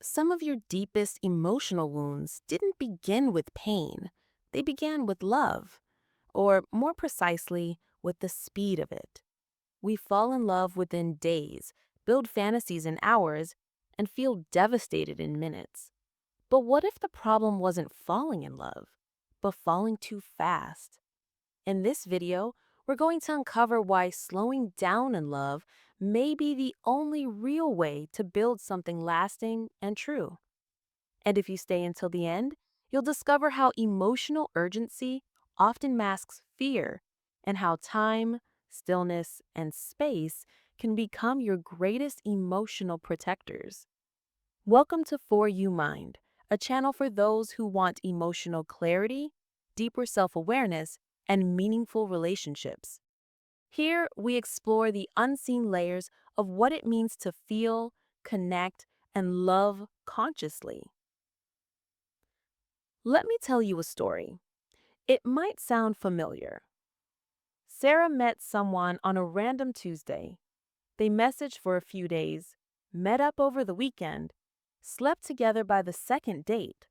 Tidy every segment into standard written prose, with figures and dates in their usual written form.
Some of your deepest emotional wounds didn't begin with pain, they began with love, or more precisely, with the speed of it. We fall in love within days, build fantasies in hours, and feel devastated in minutes. But what if the problem wasn't falling in love, but falling too fast? In this video, we're going to uncover why slowing down in love may be the only real way to build something lasting and true. And if you stay until the end, you'll discover how emotional urgency often masks fear and how time, stillness, and space can become your greatest emotional protectors. Welcome to For You Mind, a channel for those who want emotional clarity, deeper self awareness, and meaningful relationships. Here, we explore the unseen layers of what it means to feel, connect, and love consciously. Let me tell you a story. It might sound familiar. Sarah met someone on a random Tuesday. They messaged for a few days, met up over the weekend, slept together by the second date.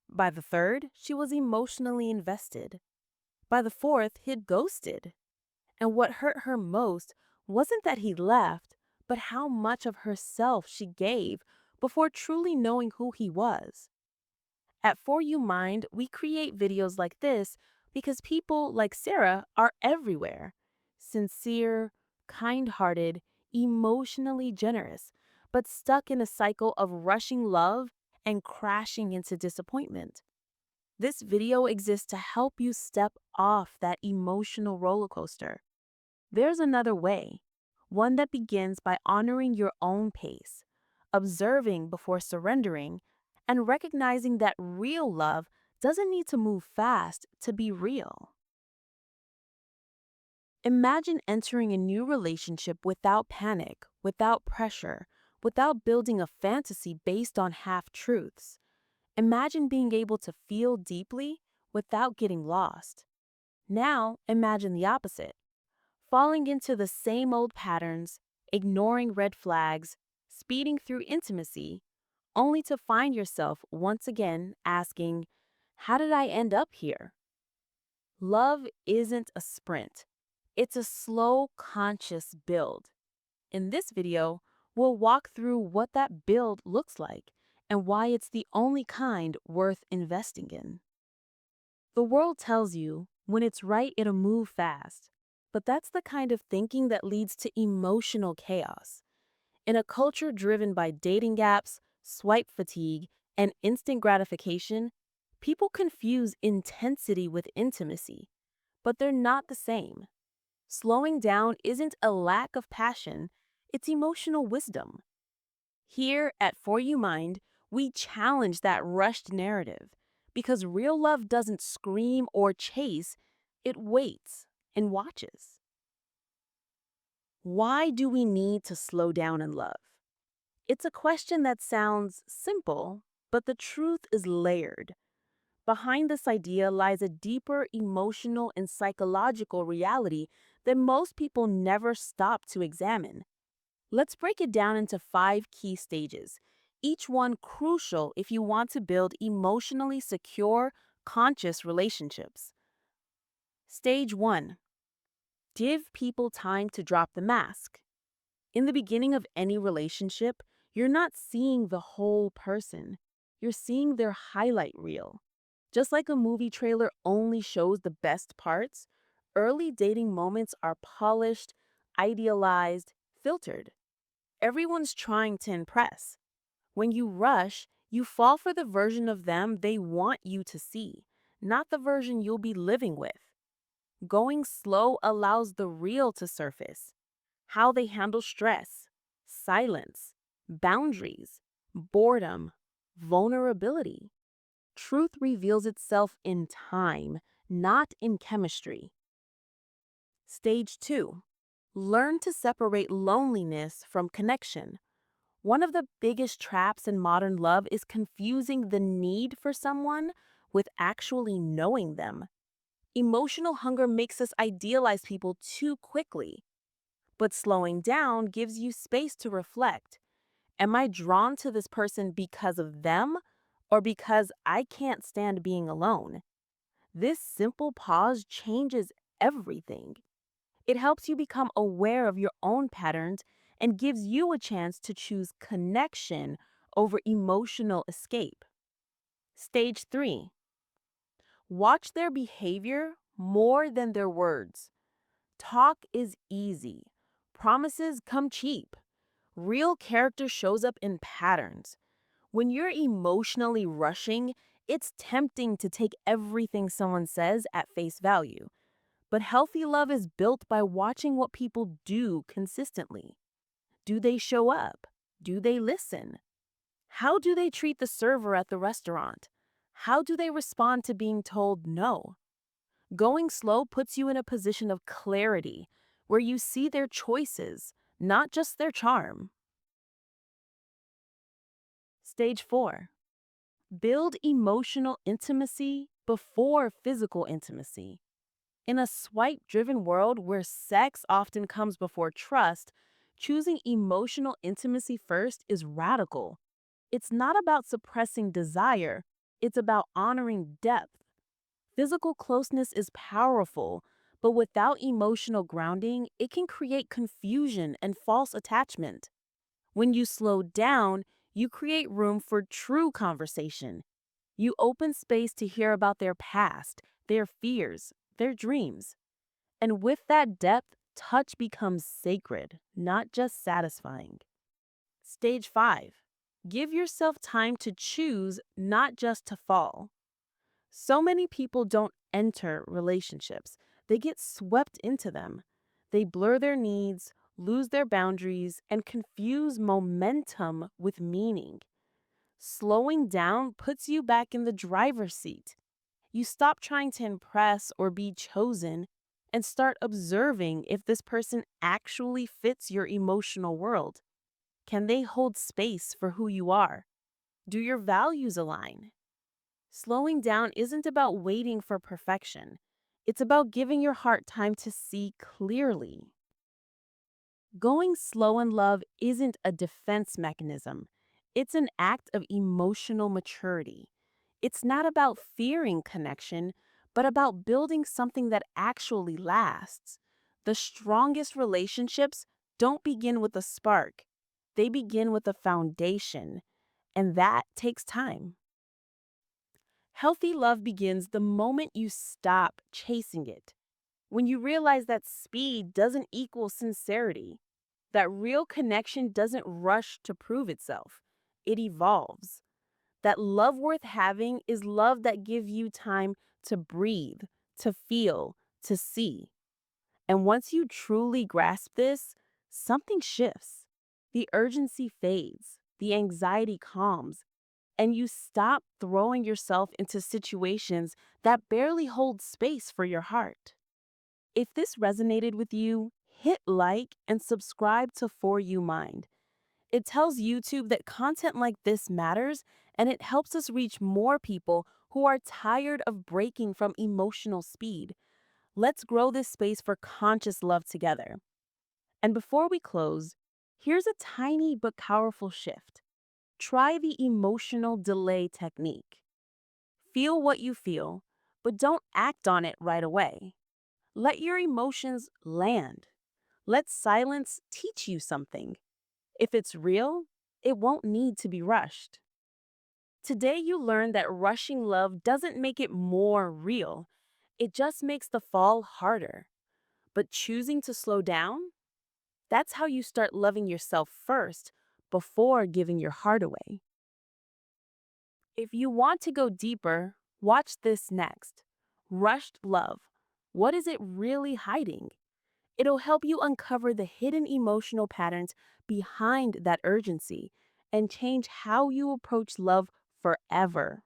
By the third, she was emotionally invested. By the fourth, he'd ghosted. And what hurt her most wasn't that he left, but how much of herself she gave before truly knowing who he was. At For You Mind, we create videos like this because people like Sarah are everywhere. Sincere, kind hearted, emotionally generous, but stuck in a cycle of rushing love and crashing into disappointment. This video exists to help you step off that emotional roller coaster. There's another way, one that begins by honoring your own pace, observing before surrendering, and recognizing that real love doesn't need to move fast to be real. Imagine entering a new relationship without panic, without pressure, without building a fantasy based on half truths. Imagine being able to feel deeply without getting lost. Now, imagine the opposite, falling into the same old patterns, ignoring red flags, speeding through intimacy, only to find yourself once again asking, how did I end up here? Love isn't a sprint. It's a slow, conscious build. In this video, we'll walk through what that build looks like and why it's the only kind worth investing in. The world tells you when it's right, it'll move fast. But that's the kind of thinking that leads to emotional chaos. In a culture driven by dating apps, swipe fatigue, and instant gratification, people confuse intensity with intimacy, but they're not the same. Slowing down isn't a lack of passion, it's emotional wisdom. Here at For You Mind, we challenge that rushed narrative because real love doesn't scream or chase, it waits and watches. Why do we need to slow down in love? It's a question that sounds simple, but the truth is layered. Behind this idea lies a deeper emotional and psychological reality that most people never stop to examine. Let's break it down into 5 key stages, each one crucial if you want to build emotionally secure, conscious relationships. Stage 1. Give people time to drop the mask. In the beginning of any relationship, you're not seeing the whole person. You're seeing their highlight reel. Just like a movie trailer only shows the best parts, early dating moments are polished, idealized, filtered. Everyone's trying to impress. When you rush, you fall for the version of them they want you to see, not the version you'll be living with. Going slow allows the real to surface. How they handle stress, silence, boundaries, boredom, vulnerability. Truth reveals itself in time, not in chemistry. Stage 2. Learn to separate loneliness from connection. One of the biggest traps in modern love is confusing the need for someone with actually knowing them. Emotional hunger makes us idealize people too quickly, but slowing down gives you space to reflect. Am I drawn to this person because of them or because I can't stand being alone? This simple pause changes everything. It helps you become aware of your own patterns and gives you a chance to choose connection over emotional escape. Stage 3. Watch their behavior more than their words. Talk is easy. Promises come cheap. Real character shows up in patterns. When you're emotionally rushing, it's tempting to take everything someone says at face value. But healthy love is built by watching what people do consistently. Do they show up? Do they listen? How do they treat the server at the restaurant? How do they respond to being told no? Going slow puts you in a position of clarity where you see their choices, not just their charm. Stage 4. Build emotional intimacy before physical intimacy. In a swipe driven world where sex often comes before trust, choosing emotional intimacy first is radical. It's not about suppressing desire, it's about honoring depth. Physical closeness is powerful, but without emotional grounding, it can create confusion and false attachment. When you slow down, you create room for true conversation. You open space to hear about their past, their fears, their dreams. And with that depth, touch becomes sacred, not just satisfying. Stage 5. Give yourself time to choose, not just to fall. So many people don't enter relationships, they get swept into them. They blur their needs, lose their boundaries, and confuse momentum with meaning. Slowing down puts you back in the driver's seat. You stop trying to impress or be chosen and start observing if this person actually fits your emotional world. Can they hold space for who you are? Do your values align? Slowing down isn't about waiting for perfection. It's about giving your heart time to see clearly. Going slow in love isn't a defense mechanism. It's an act of emotional maturity. It's not about fearing connection, but about building something that actually lasts. The strongest relationships don't begin with a spark, they begin with a foundation, and that takes time. Healthy love begins the moment you stop chasing it. When you realize that speed doesn't equal sincerity, that real connection doesn't rush to prove itself, it evolves. That love worth having is love that gives you time to breathe, to feel, to see. And once you truly grasp this, something shifts. The urgency fades, the anxiety calms, and you stop throwing yourself into situations that barely hold space for your heart. If this resonated with you, hit like and subscribe to For You Mind. It tells YouTube that content like this matters and it helps us reach more people who are tired of breaking from emotional speed. Let's grow this space for conscious love together. And before we close, here's a tiny but powerful shift. Try the emotional delay technique. Feel what you feel, but don't act on it right away. Let your emotions land. Let silence teach you something. If it's real, it won't need to be rushed. Today, you learned that rushing love doesn't make it more real, it just makes the fall harder. But choosing to slow down, that's how you start loving yourself first before giving your heart away. If you want to go deeper, watch this next. Rushed love. What is it really hiding? It'll help you uncover the hidden emotional patterns behind that urgency and change how you approach love forever.